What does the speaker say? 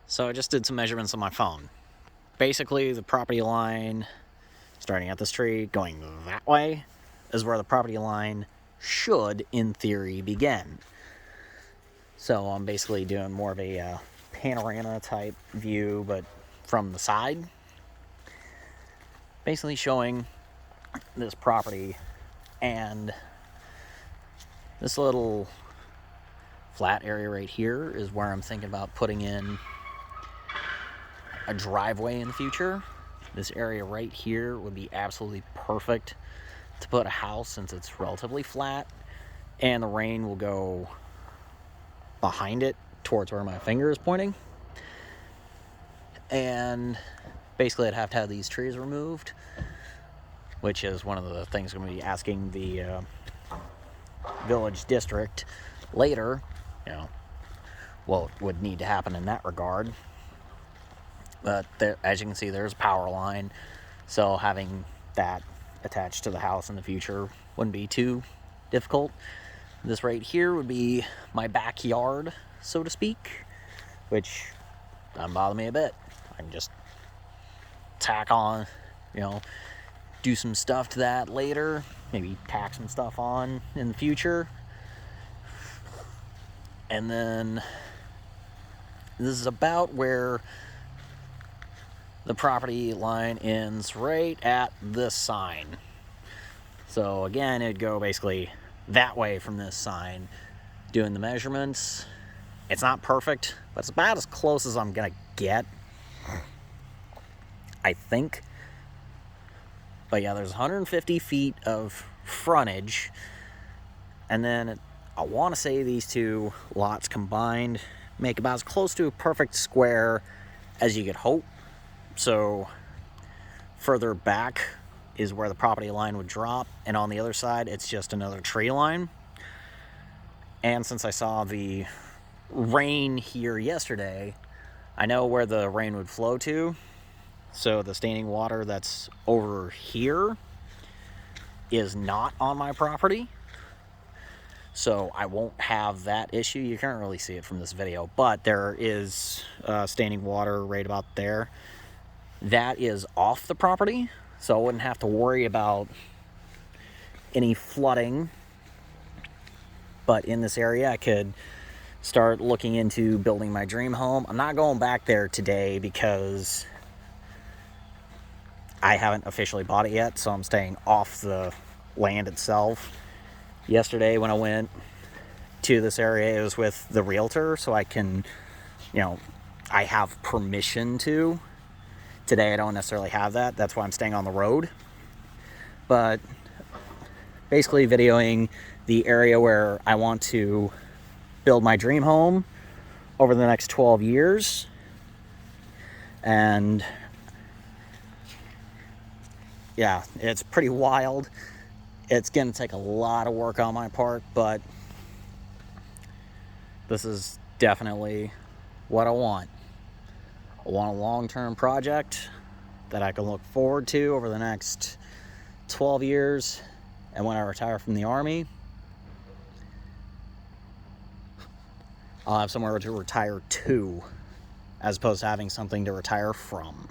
So I just did some measurements on my phone. Basically, the property line, starting at this tree, going that way, is where the property line should, in theory, begin. So I'm basically doing more of a panorama type view, but from the side. Basically showing this property and this little flat area right here is where I'm thinking about putting in a driveway in the future. This area right here would be absolutely perfect to put a house since it's relatively flat and the rain will go behind it towards where my finger is pointing. And basically I'd have to have these trees removed, which is one of the things I'm going to be asking the village district later, what would need to happen in that regard. But there, as you can see, there's a power line, so having that attached to the house in the future wouldn't be too difficult. This right here would be my backyard, so to speak, which doesn't bother me a bit. I can just tack on, do some stuff to that later, maybe tack some stuff on in the future. And then this is about where the property line ends, right at this sign. So again, it'd go basically that way from this sign, doing the measurements. It's not perfect, but it's about as close as I'm gonna get, I think. But yeah, there's 150 feet of frontage, and then I want to say these two lots combined make about as close to a perfect square as you could hope. So further back is where the property line would drop, and on the other side it's just another tree line. And since I saw the rain here yesterday, I know where the rain would flow to. So the standing water that's over here is not on my property, so I won't have that issue. You can't really see it from this video, but there is standing water right about there. That is off the property, so I wouldn't have to worry about any flooding. But in this area, I could start looking into building my dream home. I'm not going back there today because I haven't officially bought it yet, so I'm staying off the land itself. Yesterday when I went to this area, it was with the realtor, so I can, I have permission to. Today I don't necessarily have that. That's why I'm staying on the road. But basically videoing the area where I want to build my dream home over the next 12 years. And yeah, it's pretty wild. It's going to take a lot of work on my part, but this is definitely what I want. I want a long-term project that I can look forward to over the next 12 years. And when I retire from the Army, I'll have somewhere to retire to, as opposed to having something to retire from.